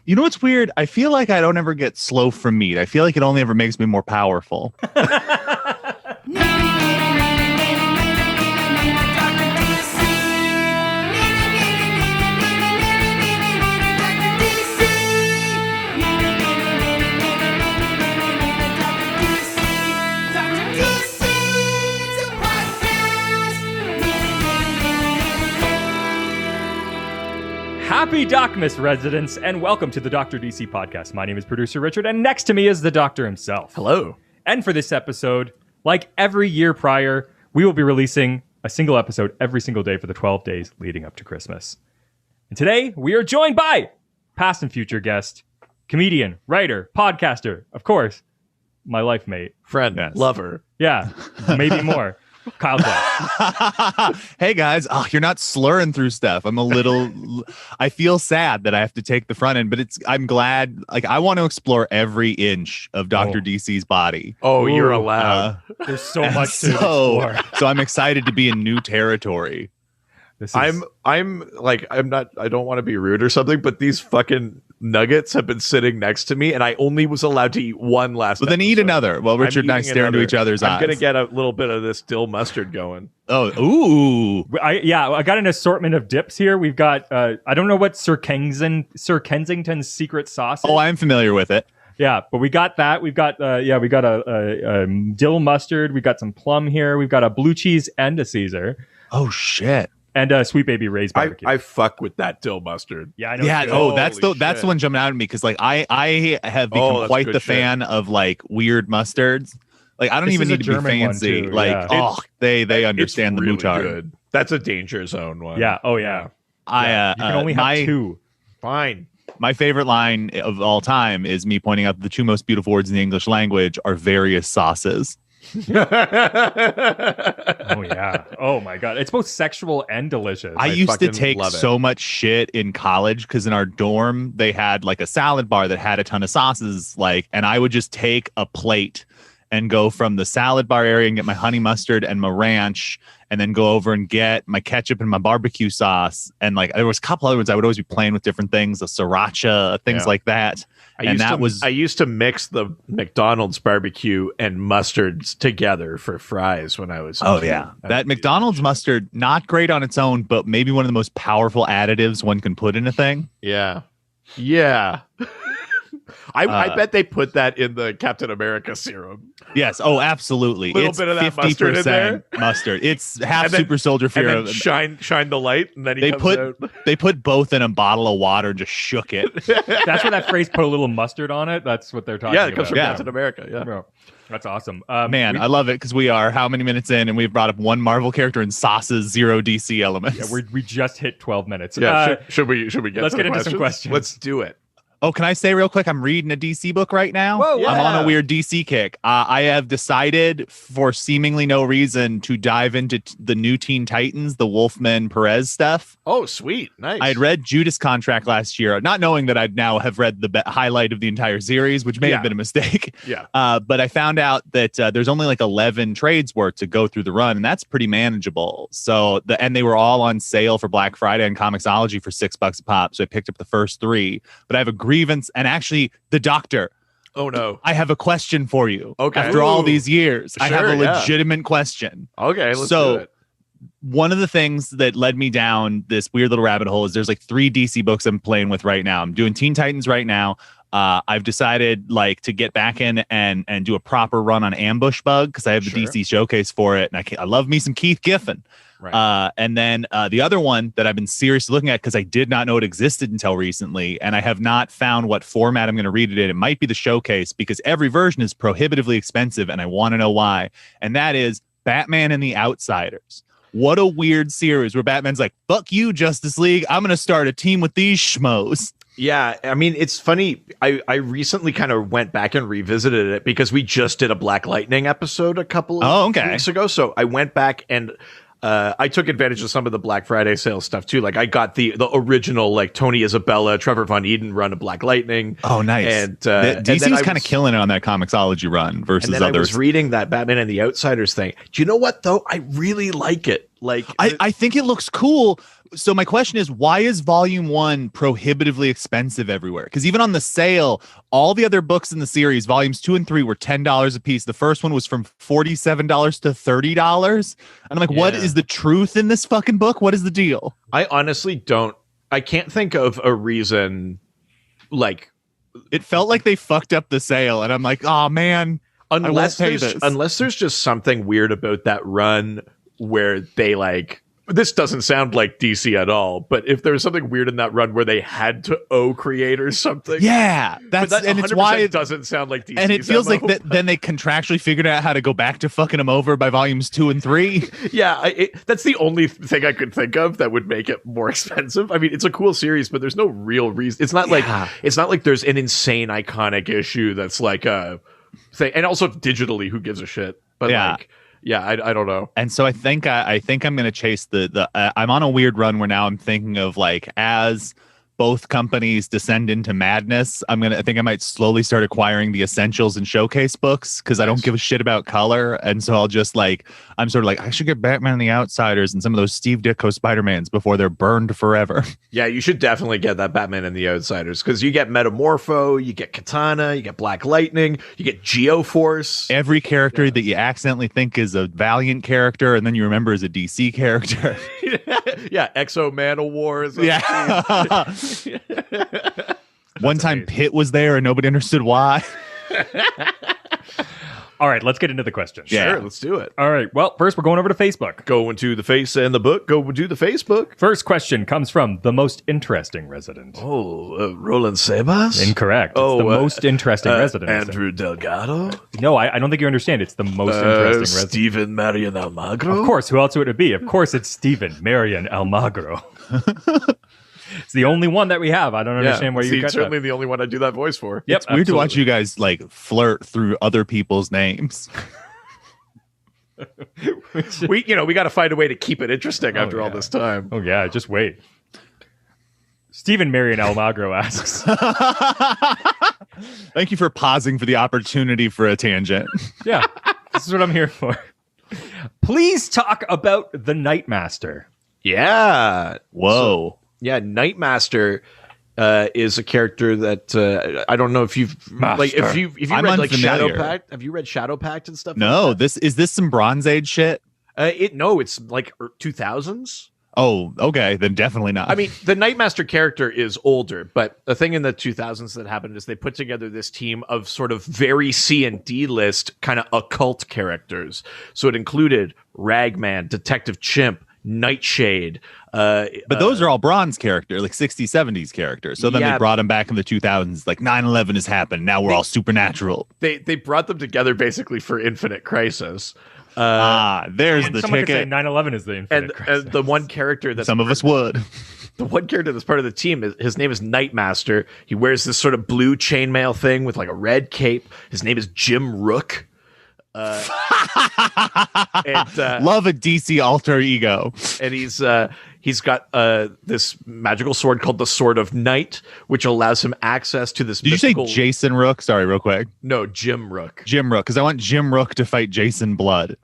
You know what's weird? I feel like I don't ever get slow from meat. I feel like it only ever makes me more powerful. Happy DocMas residents, and welcome to the Dr. DC podcast. My name is producer Richard, and next to me is the doctor himself. Hello. And for this episode, like every year prior, we will be releasing a single episode every single day for the 12 days leading up to Christmas. And today, we are joined by past and future guest, comedian, writer, podcaster, of course, my life mate. Friend, Yes. lover. Yeah, maybe more. Kyle Clark. Hey guys, you're not slurring through stuff. I feel sad that I have to take the front end, but I'm glad. Like, I want to explore every inch of Dr. DC's body. Oh, you're allowed. There's so much to explore. So I'm excited to be in new territory. I don't want to be rude or something, but these fucking nuggets have been sitting next to me, and I only was allowed to eat one last Well, then eat another. Well, Richard and I stare into each other's eyes. I'm going to get a little bit of this dill mustard going. Oh, ooh. I got an assortment of dips here. We've got, I don't know what Sir Kensington's secret sauce is. Oh, I'm familiar with it. Yeah, but we got that. We've got, we got a dill mustard. We've got some plum here. We've got a blue cheese and a Caesar. Oh, shit. And Sweet Baby Ray's barbecue. I fuck with that dill mustard. Yeah, I know. Yeah. Oh, that's the one jumping out at me because like I have become quite the fan of like weird mustards. Like I don't even need to be fancy. Like they understand the really moutarde. Good. That's a danger zone one. Yeah. Oh yeah. You can only have two. Fine. My favorite line of all time is me pointing out that the two most beautiful words in the English language are various sauces. Oh yeah. Oh my god. It's both sexual and delicious. I used to take so much shit in college because in our dorm they had like a salad bar that had a ton of sauces, and I would just take a plate and go from the salad bar area and get my honey mustard and my ranch, and then go over and get my ketchup and my barbecue sauce. And there was a couple other ones I would always be playing with different things, a sriracha, things like that. I used to mix the McDonald's barbecue and mustards together for fries when I was. Oh yeah, that McDonald's mustard, not great on its own, but maybe one of the most powerful additives one can put in a thing. Yeah. I bet they put that in the Captain America serum. Yes. Oh, absolutely. It's bit of that mustard in there. Mustard. It's half Super Soldier Fear. And then shine the light, and then they put both in a bottle of water and just shook it. That's where that phrase "put a little mustard on it." That's what they're talking about. Yeah, it comes from Captain America. Yeah. That's awesome. Man, I love it because we are how many minutes in, and we've brought up one Marvel character and sauces, 0 DC elements. Yeah, we just hit 12 minutes. Yeah. Should we get? Let's get into some questions. Let's do it. Oh, can I say real quick? I'm reading a DC book right now. Whoa, yeah. I'm on a weird DC kick. I have decided for seemingly no reason to dive into the new Teen Titans, the Wolfman Perez stuff. Oh, sweet. Nice. I'd read Judas Contract last year, not knowing that I'd now have read the highlight of the entire series, which may have been a mistake. Yeah. But I found out that there's only 11 trades worth to go through the run, and that's pretty manageable. So and they were all on sale for Black Friday on Comixology for $6 a pop. So I picked up the first 3, but I have a grievance, and actually the doctor. Oh no. I have a question for you. Okay. After all these years, I have a yeah. legitimate question. Okay, let's do it. One of the things that led me down this weird little rabbit hole is there's 3 DC books I'm playing with right now. I'm doing Teen Titans right now. I've decided to get back in and do a proper run on Ambush Bug because I have the DC showcase for it, and I love me some Keith Giffen. Right. And then the other one that I've been seriously looking at because I did not know it existed until recently, and I have not found what format I'm going to read it in. It might be the showcase because every version is prohibitively expensive, and I want to know why. And that is Batman and the Outsiders. What a weird series where Batman's like, fuck you, Justice League. I'm going to start a team with these schmoes. Yeah, I mean, it's funny. I recently kind of went back and revisited it because we just did a Black Lightning episode a couple of weeks ago. So I went back and I took advantage of some of the Black Friday sales stuff too. I got the original Tony Isabella, Trevor Von Eden run of Black Lightning. Oh, nice. And DC was kind of killing it on that Comixology run versus and then others. I was reading that Batman and the Outsiders thing. Do you know what though? I really like it. I think it looks cool, So my question is, why is volume 1 prohibitively expensive everywhere? Because even on the sale, all the other books in the series, volumes 2 and 3 were $10 a piece. The first one was from $47 to $30. And I'm like, what is the truth in this fucking book? What is the deal? I honestly I can't think of a reason. Like, it felt like they fucked up the sale, and I'm like, oh man. Unless there's just something weird about that run where they like, this doesn't sound like DC at all, but if there's something weird in that run where they had to owe creators something, and it's why it doesn't sound like DC. And it feels like that. Then they contractually figured out how to go back to fucking them over by volumes 2 and 3. That's the only thing I could think of that would make it more expensive. I mean, it's a cool series, but there's no real reason. It's not like there's an insane iconic issue that's like a thing, and also digitally, who gives a shit? But I don't know. And so I think I'm going to chase the I'm on a weird run where now I'm thinking of like, as both companies descend into madness, I think I might slowly start acquiring the essentials and showcase books, because I don't give a shit about color. And so I'll just like, I'm sort of like, I should get Batman and the Outsiders and some of those Steve Ditko Spider-Mans before they're burned forever. Yeah, you should definitely get that Batman and the Outsiders, because you get Metamorpho, you get Katana, you get Black Lightning, you get Geoforce. Every character that you accidentally think is a Valiant character and then you remember is a DC character. Yeah, Exo Man of Wars. Yeah. One time Pitt was there and nobody understood why. All right, let's get into the questions. Sure, let's do it. All right, well, first we're going over to Facebook. Going to the face and the book. Go to the Facebook. First question comes from the most interesting resident. Roland Sebas? Incorrect. It's the most interesting resident. Andrew Delgado? No, I don't think you understand. It's the most interesting resident. Stephen Marion Almagro? Of course, who else would it be? Of course, it's Stephen Marion Almagro. It's the only one that we have. I don't understand where you got certainly the only one I do that voice for. Yep, it's weird to watch you guys like flirt through other people's names. We got to find a way to keep it interesting after all this time. Oh yeah, just wait. Stephen Marion Almagro asks. Thank you for pausing for the opportunity for a tangent. Yeah, this is what I'm here for. Please talk about the Nightmaster. Yeah. Whoa. Yeah, Nightmaster is a character that I don't know if you've read like Shadow Pact. Have you read Shadow Pact and stuff? No, like that? Is this some Bronze Age shit? It's like 2000s. Oh, okay, then definitely not. I mean, the Nightmaster character is older, but the thing in the 2000s that happened is they put together this team of sort of very C and D list kind of occult characters. So it included Ragman, Detective Chimp, Nightshade. But those are all Bronze characters, like 60s, 70s characters. So then they brought them back in the 2000s, like 9/11 has happened. Now we're all supernatural. They brought them together basically for Infinite Crisis. There's the someone ticket. Could say 9/11 is the Infinite Crisis. And the one character that some of us would. The one character that's part of the team, his name is Nightmaster. He wears this sort of blue chainmail thing with like a red cape. His name is Jim Rook. Love a DC alter ego. And he's got this magical sword called the Sword of Night, which allows him access to this. Did you say Jason Rook? Sorry, real quick. No, Jim Rook. Jim Rook, because I want Jim Rook to fight Jason Blood.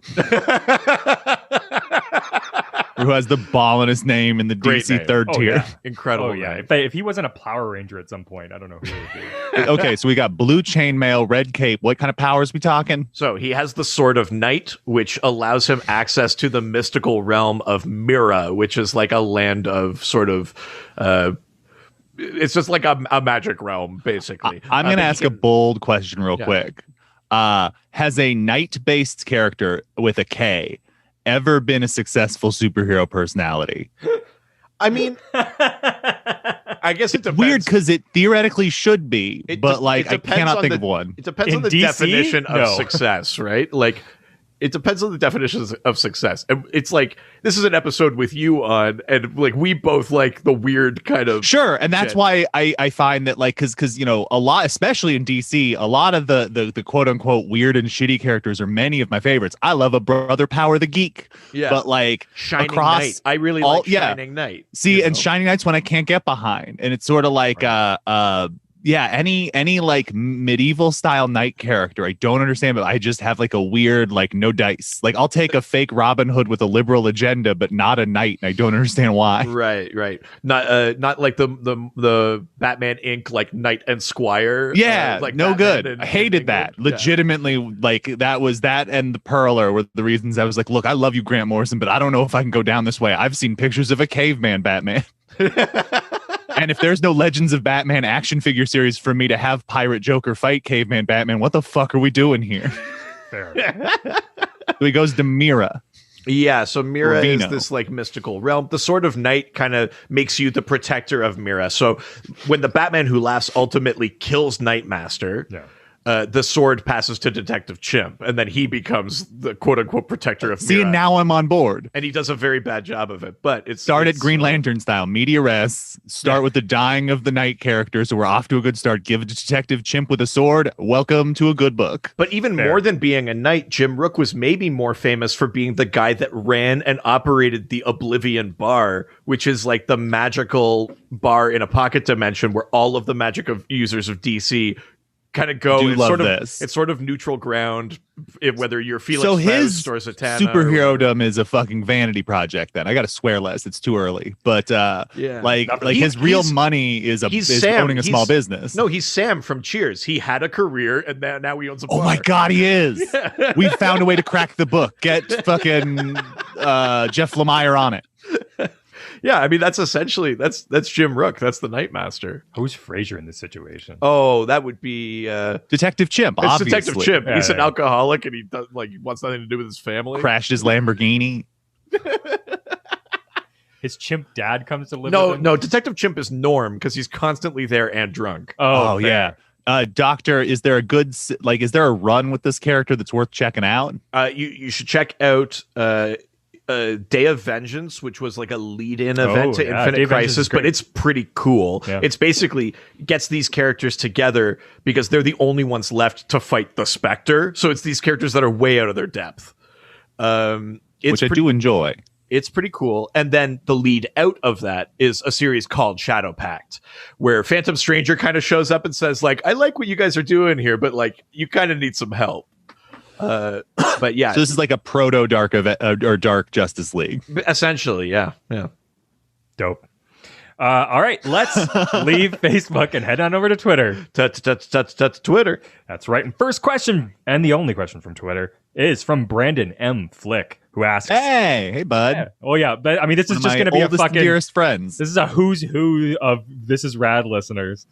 Who has the ballingest name in the DC third tier. Yeah. Incredible. Oh, yeah. If he wasn't a Power Ranger at some point, I don't know who it would be. Okay, so we got blue chainmail, red cape. What kind of powers we talking? So he has the Sword of Night, which allows him access to the mystical realm of Mira, which is like a land of sort of... it's just like a magic realm, basically. I'm going to ask a bold question real quick. Has a knight-based character with a K ever been a successful superhero personality? I mean, I guess it depends. Weird because it theoretically should be, but like I cannot think of one. It depends on the DC? definition of success, right? Like, it depends on the definitions of success. And it's like, this is an episode with you on, and like we both like the weird kind of sure. And that's why I find that like because a lot, especially in DC, a lot of the quote unquote weird and shitty characters are many of my favorites. I love a Brother Power the Geek. Yeah. But like Shining Knight. I really like Shining Knight. See, and Shining Knight's one I can't get behind. And it's sort of like any like medieval style knight character. I don't understand, but I just have like a weird, like, no dice. Like, I'll take a fake Robin Hood with a liberal agenda, but not a knight, and I don't understand why. Right. Not like the Batman Inc. like knight and squire. Yeah, like no Batman good. I hated that. Legitimately, like, that and the Perler were the reasons I was like, look, I love you, Grant Morrison, but I don't know if I can go down this way. I've seen pictures of a caveman Batman. And if there's no Legends of Batman action figure series for me to have Pirate Joker fight Caveman Batman, what the fuck are we doing here? Fair. So he goes to Mira. Yeah, so Mira Ravino. is this like mystical realm. The Sword of Night kind of makes you the protector of Mira. So when the Batman Who Laughs ultimately kills Nightmaster, the sword passes to Detective Chimp, and then he becomes the quote-unquote protector of Mira. See, and now I'm on board. And he does a very bad job of it, but it's... Start at Green Lantern style. Media res. Start with the dying of the Night character, so we're off to a good start. Give it to Detective Chimp with a sword. Welcome to a good book. But even more than being a knight, Jim Rook was maybe more famous for being the guy that ran and operated the Oblivion Bar, which is like the magical bar in a pocket dimension where all of the magic of users of DC kind of go. It's sort of neutral ground, whether you're Felix Faust or Zatanna. Superhero-dom is a fucking vanity project. Then I got to swear less. It's too early, but his real money is owning a small business. No, he's Sam from Cheers. He had a career, and now he owns a bar. Oh my god, he is. We found a way to crack the book. Get fucking Jeff Lemire on it. Yeah, I mean, that's essentially that's Jim Rook. That's the Nightmaster. Who's Frasier in this situation? Oh, that would be Detective Chimp. It's obviously. Detective Chimp. He's an alcoholic, and he wants nothing to do with his family. Crashed his Lamborghini. His chimp dad comes to live with him? No, Detective Chimp is Norm because he's constantly there and drunk. Oh yeah. Doctor, is there a run with this character that's worth checking out? You should check out Day of Vengeance, which was like a lead-in event to Infinite Crisis, but it's pretty cool. Yeah. It's basically gets these characters together because they're the only ones left to fight the Spectre. So it's these characters that are way out of their depth. Which I do enjoy. It's pretty cool. And then the lead out of that is a series called Shadow Pact, where Phantom Stranger kind of shows up and says, like, I like what you guys are doing here, but like, you kind of need some help. But yeah, so this is like a proto Dark or Dark Justice League, essentially. Yeah. Dope. All right, let's leave Facebook and head on over to Twitter. Twitter. That's right. And first question, and the only question from Twitter, is from Brandon M. Flick, who asks, "Hey, bud." Yeah. Oh yeah, but I mean, this is just going to be a fucking dearest friends. This is a who's who of This Is Rad listeners.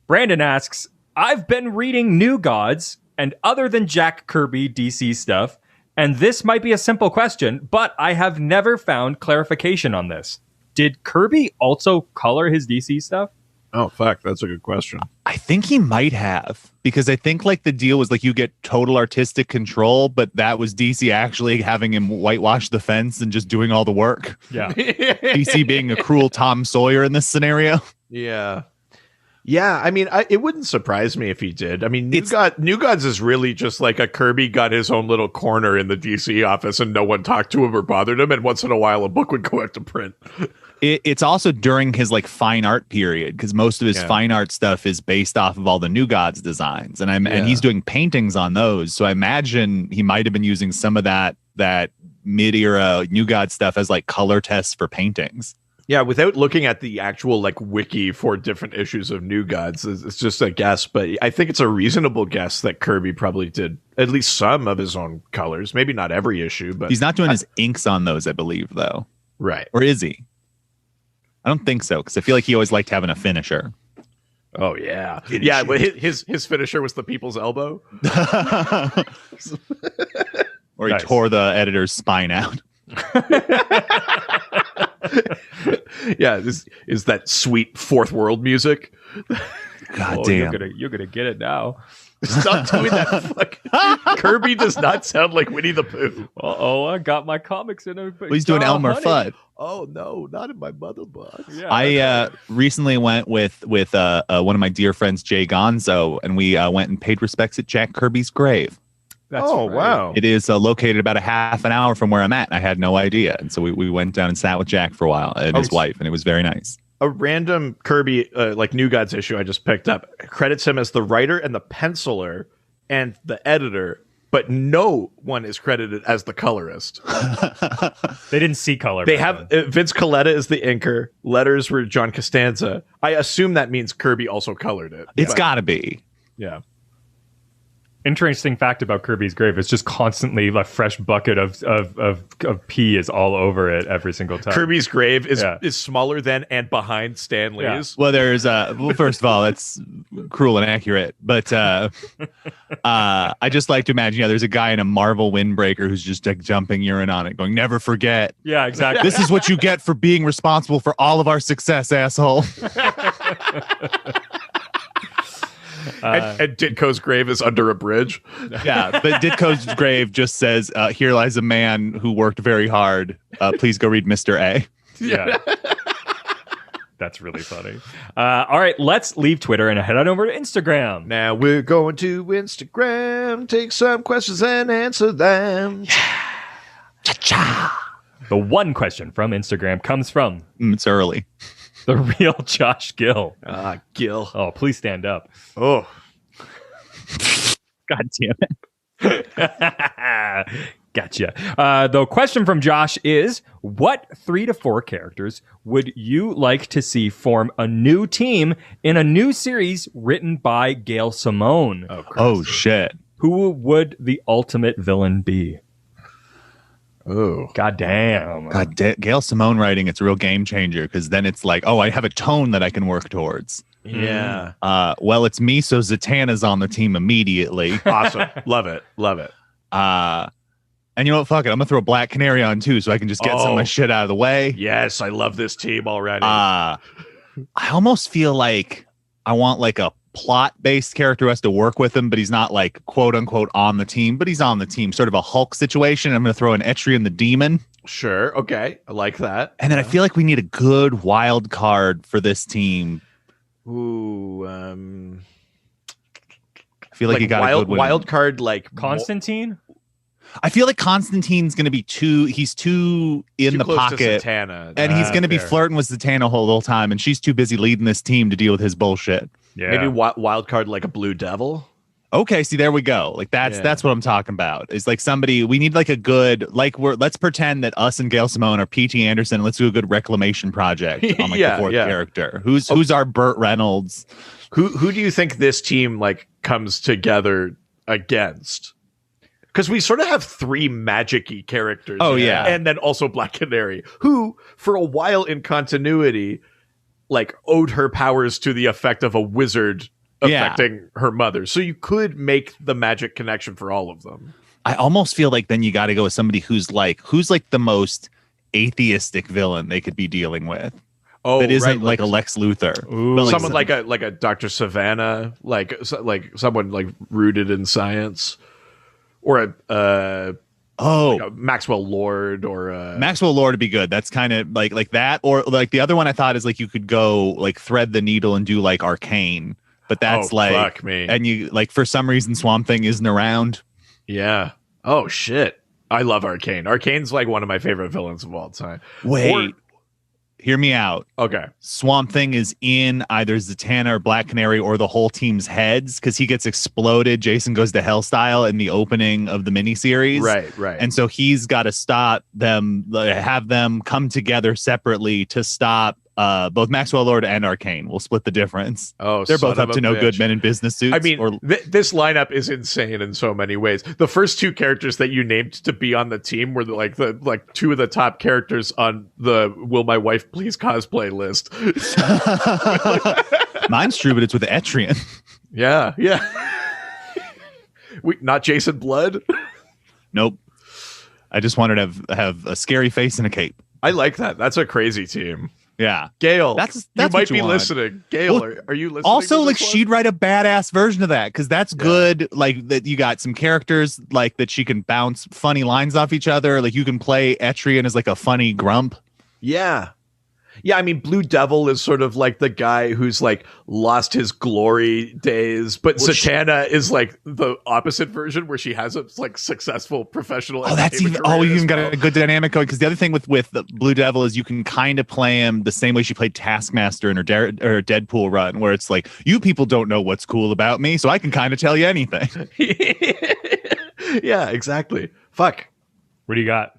Brandon asks, "I've been reading New Gods and other than Jack Kirby DC stuff, and this might be a simple question, but I have never found clarification on this. Did Kirby also color his DC stuff?" Oh, fuck. That's a good question. I think he might have, because I think like the deal was like you get total artistic control, but that was DC actually having him whitewash the fence and just doing all the work. Yeah. DC being a cruel Tom Sawyer in this scenario. Yeah. Yeah, I mean, it wouldn't surprise me if he did. I mean, New Gods is really just like a Kirby got his own little corner in the DC office and no one talked to him or bothered him, and once in a while a book would go out to print. It's also during his like fine art period, because most of his fine art stuff is based off of all the New Gods designs, and he's doing paintings on those. So I imagine he might have been using some of that mid-era New God stuff as like color tests for paintings. Yeah, without looking at the actual like wiki for different issues of New Gods, it's just a guess. But I think it's a reasonable guess that Kirby probably did at least some of his own colors. Maybe not every issue, but he's not doing his inks on those, I believe, though. Right? Or is he? I don't think so, because I feel like he always liked having a finisher. Oh yeah, yeah. But his finisher was the People's Elbow, or he tore the editor's spine out. Yeah, this is that sweet fourth world music. God damn, you're gonna get it now. Stop doing that. Fuck. Kirby does not sound like Winnie the Pooh. I got my comics in a. He's doing Elmer Fudd. Oh no, not in my mother box. Yeah, I recently went with one of my dear friends, Jay Gonzo, and we went and paid respects at Jack Kirby's grave. That's right. Wow! It is located about a half an hour from where I'm at. And I had no idea, and so we went down and sat with Jack for a while and his wife, and it was very nice. A random Kirby New Gods issue I just picked up credits him as the writer and the penciler and the editor, but no one is credited as the colorist. They didn't see color. They have Vince Colletta is the inker. Letters were John Costanza. I assume that means Kirby also colored it. It's got to be. Yeah. Interesting fact about Kirby's grave: it's just constantly a fresh bucket of pee is all over it every single time. Kirby's grave is smaller than and behind Stan Lee's. Yeah. Well, there's first of all, that's cruel and accurate, but I just like to imagine, there's a guy in a Marvel windbreaker who's just like jumping urine on it, going, "Never forget." Yeah, exactly. This is what you get for being responsible for all of our success, asshole. And Ditko's grave is under a bridge. Yeah, but Ditko's grave just says, "Here lies a man who worked very hard. Please go read Mr. A." Yeah. That's really funny. All right, let's leave Twitter and head on over to Instagram. Now we're going to Instagram, take some questions and answer them. Cha-cha. The one question from Instagram comes from... It's early. The real Josh Gill. Gill. Oh, please stand up. Oh. God damn it. Gotcha. The question from Josh is, what 3 to 4 characters would you like to see form a new team in a new series written by Gail Simone? Oh shit. Who would the ultimate villain be? Oh, goddamn! Gail Simone writing, it's a real game changer, because then it's like, oh, I have a tone that I can work towards. Yeah. Well, it's me, so Zatanna's on the team immediately. Awesome. Love it. And you know what? Fuck it. I'm gonna throw Black Canary on too, so I can just get some of my shit out of the way. Yes, I love this team already. I almost feel like I want like a plot-based character who has to work with him, but he's not like quote unquote on the team, but he's on the team. Sort of a Hulk situation. I'm gonna throw an Etrian the Demon. Sure. Okay. I like that. And then I feel like we need a good wild card for this team. Ooh. I feel like you got a good wild card like Constantine. I feel like Constantine's going to be too in the pocket, and he's going to be flirting with Zatanna the whole time, and she's too busy leading this team to deal with his bullshit. Yeah. Maybe wild card like a Blue Devil. Okay, see, there we go. Like that's what I'm talking about. It's like somebody, we need like a good, like let's pretend that us and Gail Simone are P.T. Anderson. Let's do a good reclamation project on like the fourth character. Who's our Burt Reynolds? Who do you think this team like comes together against? Because we sort of have 3 magic-y characters. Oh, yeah. And then also Black Canary, who, for a while in continuity, like, owed her powers to the effect of a wizard affecting her mother. So you could make the magic connection for all of them. I almost feel like then you got to go with somebody who's like the most atheistic villain they could be dealing with. Oh, that isn't like a Lex Luthor. Ooh. Someone like a Dr. Savannah, like someone like rooted in science. Or a Maxwell Lord Maxwell Lord would be good. That's kind of like that. Or like the other one I thought is like you could go like thread the needle and do like Arcane. But that's fuck me. And you like for some reason Swamp Thing isn't around. Yeah. Oh shit. I love Arcane. Arcane's like one of my favorite villains of all time. Wait. Hear me out. Okay. Swamp Thing is in either Zatanna or Black Canary or the whole team's heads because he gets exploded. Jason Goes to Hell style in the opening of the miniseries. Right. And so he's got to stop them, have them come together separately to stop both Maxwell Lord and Arcane. We'll split the difference. Oh, they're both up to no good men in business suits. I mean, this lineup is insane in so many ways. The first 2 characters that you named to be on the team were like 2 of the top characters on the "Will My Wife Please Cosplay" list. Mine's true, but it's with Etrian. Yeah. Not Jason Blood. Nope. I just wanted to have a scary face and a cape. I like that. That's a crazy team. Yeah, Gail, that's you might be want. Listening. Gail, well, are you listening? Also, like she'd write a badass version of that because that's good. Like that, you got some characters like that she can bounce funny lines off each other. Like you can play Etrian as like a funny grump. Yeah, Yeah, I mean, Blue Devil is sort of like the guy who's like lost his glory days, but Zatanna is like the opposite version where she has a like successful professional. Oh, that's even. Oh, you even got a good dynamic going, because the other thing with the Blue Devil is you can kind of play him the same way she played Taskmaster in her Deadpool run, where it's like, you people don't know what's cool about me, so I can kind of tell you anything. Yeah, exactly. Fuck. What do you got?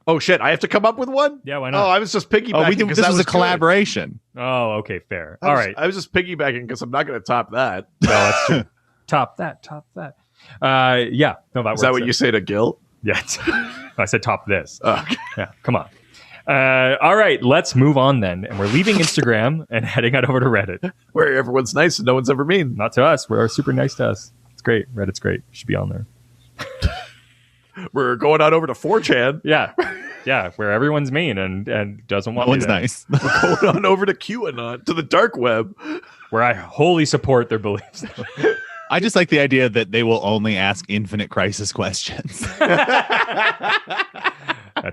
Oh shit! I have to come up with one. Yeah, why not? Oh, I was just piggybacking. This was a collaboration. Oh, okay, fair. All right. I was just piggybacking because I'm not going to top that. No, that's true. Top that. Yeah. No, that is that what you say to Gil? Yeah. I said top this. Oh, okay. Yeah. Come on. All right. Let's move on then. And we're leaving Instagram and heading on over to Reddit, where everyone's nice and no one's ever mean. Not to us. We're super nice to us. It's great. Reddit's great. You should be on there. We're going on over to 4chan. Yeah, where everyone's mean and doesn't want. No one's nice. We're going on over to QAnon, to the dark web, where I wholly support their beliefs. I just like the idea that they will only ask infinite crisis questions. That's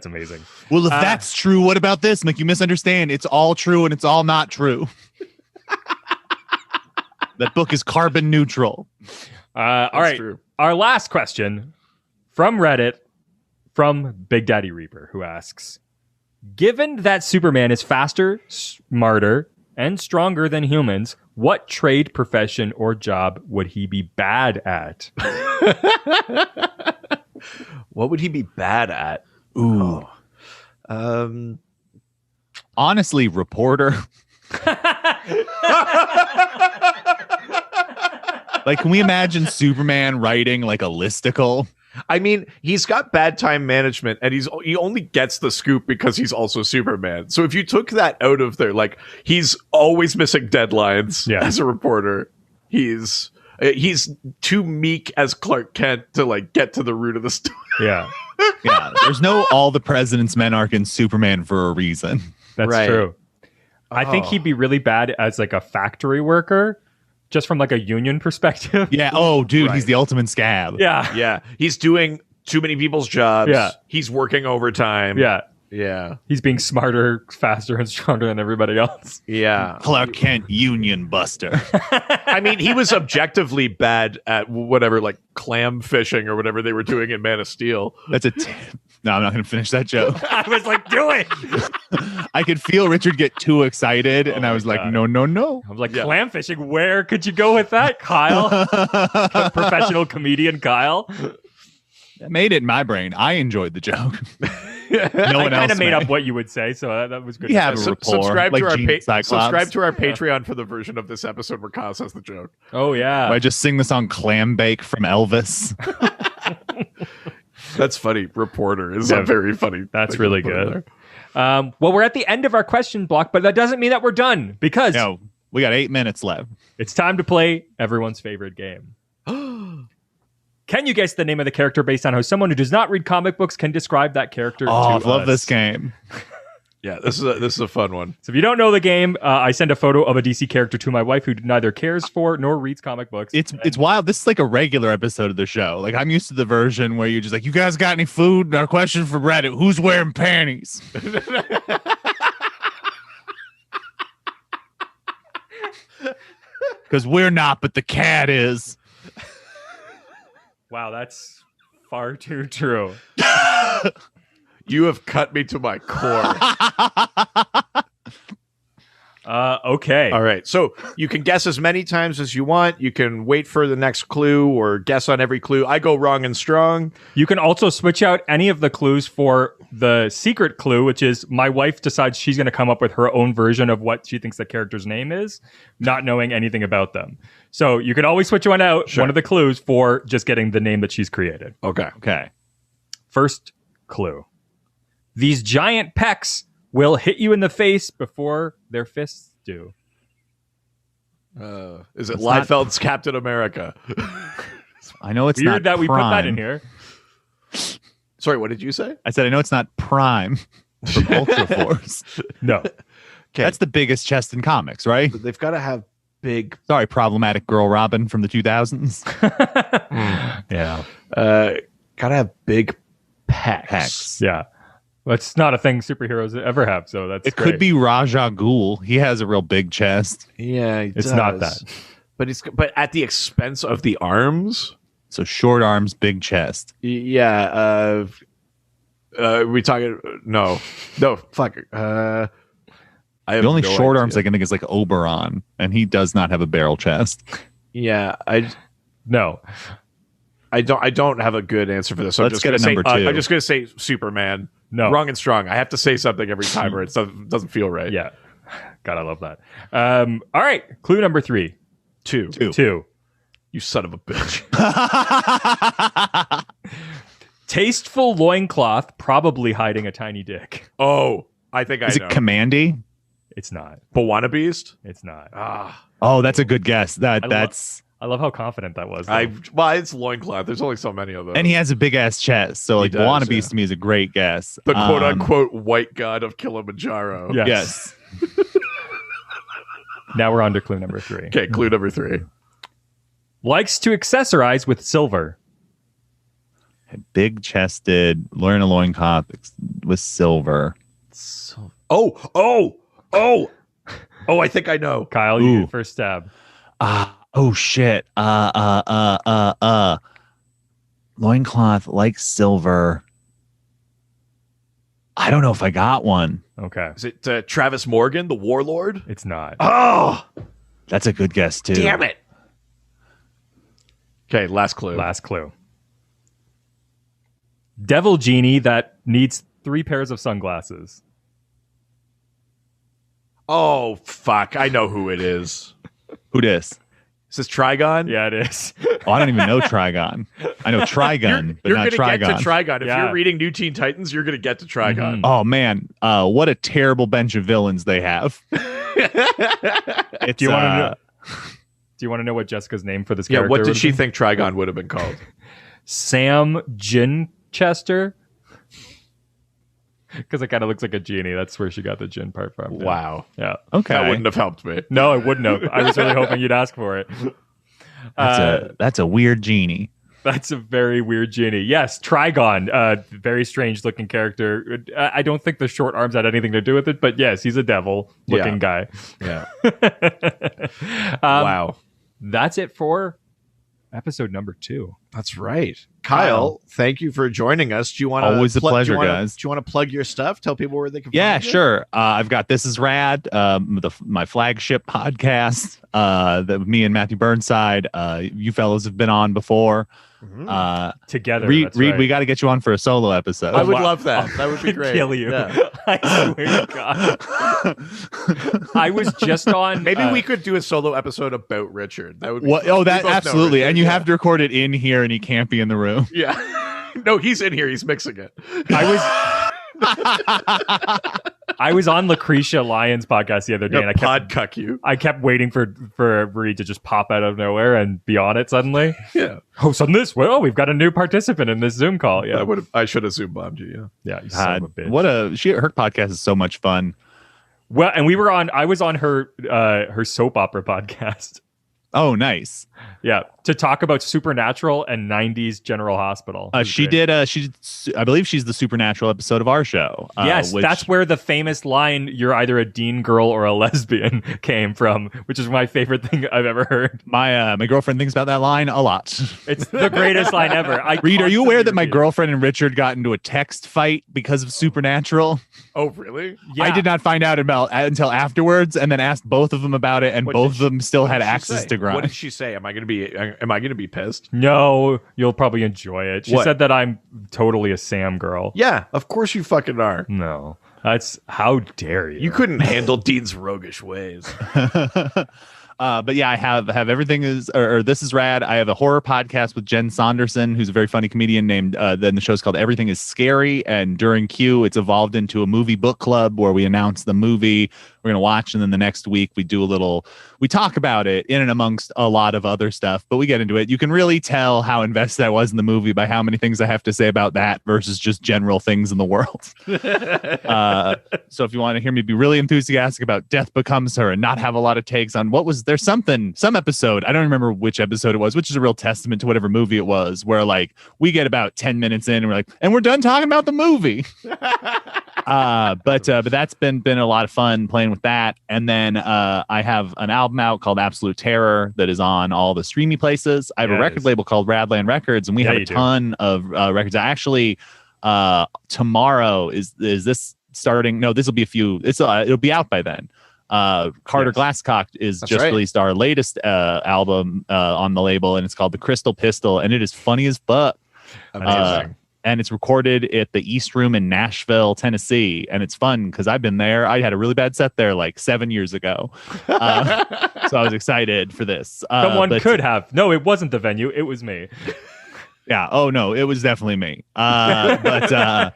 amazing. Well, if that's true, what about this? Like, you misunderstand. It's all true and it's all not true. That book is carbon neutral. All right. True. Our last question from Reddit, from Big Daddy Reaper, who asks, given that Superman is faster, smarter, and stronger than humans, what trade, profession, or job would he be bad at? What would he be bad at? Ooh. Honestly, reporter. Like, can we imagine Superman writing like a listicle? I mean, he's got bad time management, and he only gets the scoop because he's also Superman. So if you took that out of there, like, he's always missing deadlines as a reporter. He's too meek as Clark Kent to like get to the root of the story. Yeah. There's no all the president's men are in Superman for a reason. That's true. I think he'd be really bad as like a factory worker, just from like a union perspective. Yeah. Oh, dude, he's the ultimate scab. Yeah. He's doing too many people's jobs. Yeah. He's working overtime. Yeah. He's being smarter, faster, and stronger than everybody else. Yeah. Clark Kent, union buster. I mean, he was objectively bad at whatever, like clam fishing or whatever they were doing in Man of Steel. That's no, I'm not going to finish that joke. I was like, do it. I could feel Richard get too excited, and I was like, no. I was like, clam fishing? Where could you go with that, Kyle? Professional comedian Kyle. That made it in my brain. I enjoyed the joke. I kind of made up what you would say, so that was good. You have a rapport. Subscribe like to our Patreon for the version of this episode where Kyle says the joke. Oh, yeah. I just sing the song Clam Bake from Elvis. That's funny. Reporter is very funny. That's really good. Well, we're at the end of our question block, but that doesn't mean that we're done, because we got 8 minutes left. It's time to play everyone's favorite game. Can you guess the name of the character based on how someone who does not read comic books can describe that character to us? I love this game. Yeah, this is a fun one. So if you don't know the game, I send a photo of a DC character to my wife who neither cares for nor reads comic books. It's wild. This is like a regular episode of the show. Like, I'm used to the version where you're just like, you guys got any food? Our question from Reddit: who's wearing panties? Because we're not, but the cat is. Wow, that's far too true. You have cut me to my core. Okay. All right. So you can guess as many times as you want. You can wait for the next clue or guess on every clue. I go wrong and strong. You can also switch out any of the clues for the secret clue, which is my wife decides she's going to come up with her own version of what she thinks the character's name is, not knowing anything about them. So you can always switch one out, one of the clues, for just getting the name that she's created. Okay. First clue. These giant pecs will hit you in the face before their fists do. Is it Liefeld's Captain America? I know it's weird not that we put that Prime. in here. Sorry, what did you say? I said I know it's not Prime from Ultra Force. No. Okay. That's the biggest chest in comics, right? They've got to have big... Sorry, problematic girl Robin from the 2000s. Yeah. Gotta have big pecs. Yeah. That's not a thing superheroes ever have, so that's It could be Raja Ghul. He has a real big chest. Yeah, it's not that. But at the expense of the arms. So short arms, big chest. Yeah. We talking? No. Fuck. The only short arms I can think is like Oberon, and he does not have a barrel chest. Yeah, I don't have a good answer for this. So Let's get a number 2. I'm just gonna say Superman. No, wrong and strong. I have to say something every time, or it doesn't feel right. Yeah, God, I love that. All right, clue number 3. Two. You son of a bitch. Tasteful loincloth, probably hiding a tiny dick. Oh, I think Is I know. it Commandy? It's not. Bawana Beast? It's not. Oh, that's a good guess. That's. I love how confident that was. It's loincloth. There's only so many of those. And he has a big ass chest, so like Bawana Beast to me is a great guess. The quote unquote white god of Kilimanjaro. Yes. Now we're on to clue number 3. Okay, clue number 3. Likes to accessorize with silver. Big chested, wearing a loincloth with silver. Oh, I think I know. Kyle, you get first stab. Oh shit. Loincloth like silver. I don't know if I got one. Okay. Is it Travis Morgan, the warlord? It's not. Oh, that's a good guess too. Damn it. Okay, last clue. Devil genie that needs 3 pairs of sunglasses. Oh, fuck. I know who it is. Who dis? Is this Trigon? Yeah, it is. Oh, I don't even know Trigon. I know Trigun, but not Trigon. You're going to get to Trigon. If you're reading New Teen Titans, you're going to get to Trigon. Mm-hmm. Oh, man. What a terrible bench of villains they have. Do you want to know what Jessica's name for this character? Yeah, what did she think Trigon would have been called? Sam Ginchester? Because it kind of looks like a genie. That's where she got the gin part from. Wow. Yeah. Okay. That wouldn't have helped me. No, it wouldn't have. I was really hoping you'd ask for it. That's a weird genie. That's a very weird genie. Yes, Trigon. Very strange looking character. I don't think the short arms had anything to do with it, but yes, he's a devil looking guy. Yeah. Wow. That's it for episode number 2. That's right. Kyle, thank you for joining us. Do you want to always a pleasure, guys? Do you want to plug your stuff? Tell people where they can. Yeah, find you? sure. I've got This Is Rad, my flagship podcast. That me and Matthew Burnside. You fellows have been on before. Mm-hmm. Together, Reed, we got to get you on for a solo episode. I would love that. That would be great. Kill you. Yeah. I swear to God. I was just on. Maybe we could do a solo episode about Richard. That would be that absolutely. And you have to record it in here, and he can't be in the room. Yeah. No, he's in here. He's mixing it. I was on Lucretia Lyon's podcast the other day, and I kept waiting for Reed to just pop out of nowhere and be on it suddenly. Yeah. Oh, suddenly we've got a new participant in this Zoom call. Yeah. I should have Zoom bombed you. Yeah. You son of a bitch. Her podcast is so much fun. Well, and I was on her soap opera podcast. Oh, nice. Yeah, to talk about Supernatural and 90s General Hospital. I believe she's the Supernatural episode of our show. Yes, that's where the famous line, "You're either a Dean girl or a lesbian," came from, which is my favorite thing I've ever heard. My girlfriend thinks about that line a lot. It's the greatest line ever. Reed, are you aware that my girlfriend and Richard got into a text fight because of Supernatural? Oh, really? Yeah. I did not find out about until afterwards, and then asked both of them about it, and both of them still had access to Grind. What did she say? Am I going to be pissed? No, you'll probably enjoy it. She said that I'm totally a Sam girl. Yeah, of course you fucking are. No, that's how dare you? You couldn't handle Dean's roguish ways. But yeah, I have everything or This Is Rad. I have a horror podcast with Jen Saunderson, who's a very funny comedian named, then the show's called Everything is Scary. And during Q, it's evolved into a movie book club where we announce the movie. We're we're gonna watch, and then the next week we talk about it in and amongst a lot of other stuff, but we get into it. You can really tell how invested I was in the movie by how many things I have to say about that versus just general things in the world. So if you want to hear me be really enthusiastic about Death Becomes Her and not have a lot of takes on some episode, I don't remember which episode it was, which is a real testament to whatever movie it was, where like we get about 10 minutes in and we're like, and we're done talking about the movie. But that's been a lot of fun playing with that. And then I have an album out called Absolute Terror that is on all the streamy places. I have a record label called Radland Records, and we have a ton of records. Actually, tomorrow is this starting? No, this will be it'll be out by then. Carter Glasscock is just released our latest album on the label, and it's called The Crystal Pistol, and it is funny as fuck. Amazing. And it's recorded at the East Room in Nashville, Tennessee. And it's fun because I've been there. I had a really bad set there like 7 years ago. So I was excited for this. Someone could have. No, it wasn't the venue. It was me. Yeah. Oh, no, it was definitely me. But so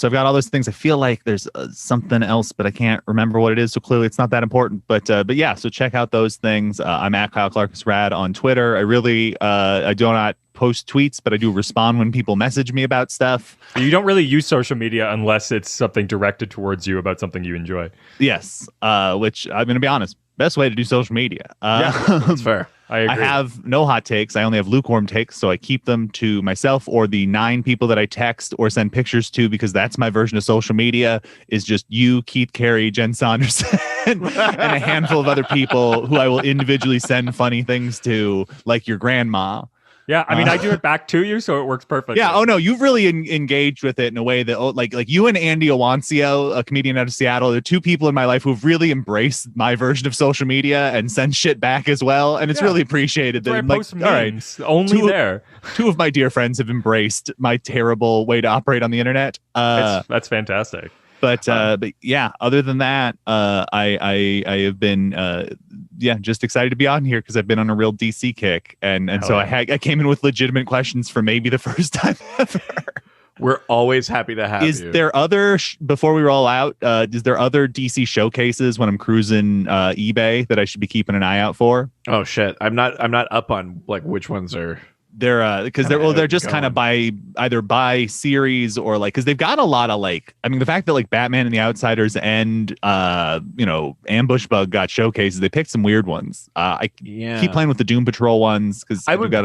I've got all those things. I feel like there's something else, but I can't remember what it is. So clearly it's not that important. But yeah, so check out those things. I'm at Kyle Clarkus Rad on Twitter. I do not post tweets, but I do respond when people message me about stuff. You don't really use social media unless it's something directed towards you about something you enjoy. Yes. Which I'm going to be honest, best way to do social media. Yeah, that's fair. I agree. I have no hot takes. I only have lukewarm takes, so I keep them to myself or the 9 people that I text or send pictures to, because that's my version of social media, is just you, Keith Carey, Jen Saunderson, and a handful of other people who I will individually send funny things to, like your grandma. Yeah, I mean, I do it back to you, so it works perfectly. Yeah. Oh no, you've really engaged with it in a way that, like you and Andy Owancio, a comedian out of Seattle, they're 2 people in my life who've really embraced my version of social media and send shit back as well, and it's really appreciated. That post memes, only there. 2 of my dear friends have embraced my terrible way to operate on the internet. That's fantastic. But yeah, other than that, I have been just excited to be on here because I've been on a real DC kick, and so I came in with legitimate questions for maybe the first time ever. We're always happy to have you. Is there other before we roll out? Is there other DC showcases when I'm cruising eBay that I should be keeping an eye out for? Oh shit, I'm not up on like which ones are. They're because they're just kind of by series, or like, because they've got a lot of, like, I mean, the fact that like Batman and the Outsiders and Ambush Bug got showcases, they picked some weird ones. I keep playing with the Doom Patrol ones because I would go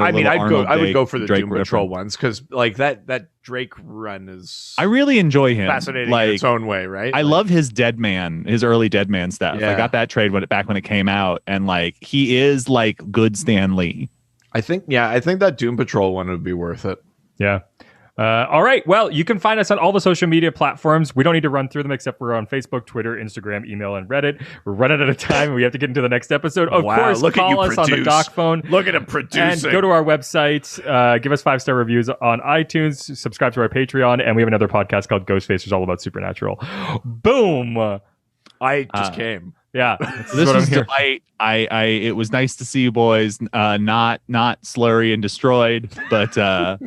for the Doom Patrol ones because like that Drake run is, I really enjoy him, fascinating in its own way, right? I love his his early Deadman stuff. I got that trade back when it came out, and like he is like good Stan Lee. I think that Doom Patrol one would be worth it. Yeah. All right. Well, you can find us on all the social media platforms. We don't need to run through them, except we're on Facebook, Twitter, Instagram, email, and Reddit. We're running out of time, and we have to get into the next episode. Of course, call us on the Doc phone. Look at him producing. And go to our website. Give us 5-star reviews on iTunes. Subscribe to our Patreon. And we have another podcast called Ghostfacers, all about supernatural. Boom. I just came. Yeah, this was delight. It was nice to see you boys. Not slurry and destroyed, but at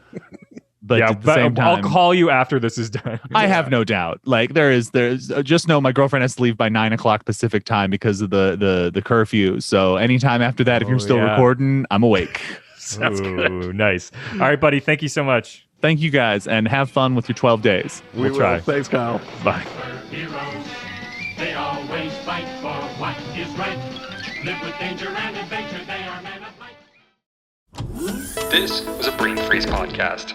the same time, I'll call you after this is done. I have no doubt. Like there's just know my girlfriend has to leave by 9:00 Pacific time because of the curfew. So anytime after that, if you're still recording, I'm awake. Sounds good. Nice. All right, buddy. Thank you so much. Thank you guys, and have fun with your 12 days. We'll try. Thanks, Kyle. Bye. They always fight for what is right. Live with danger and adventure. They are men of might. This was a Brain Freeze podcast.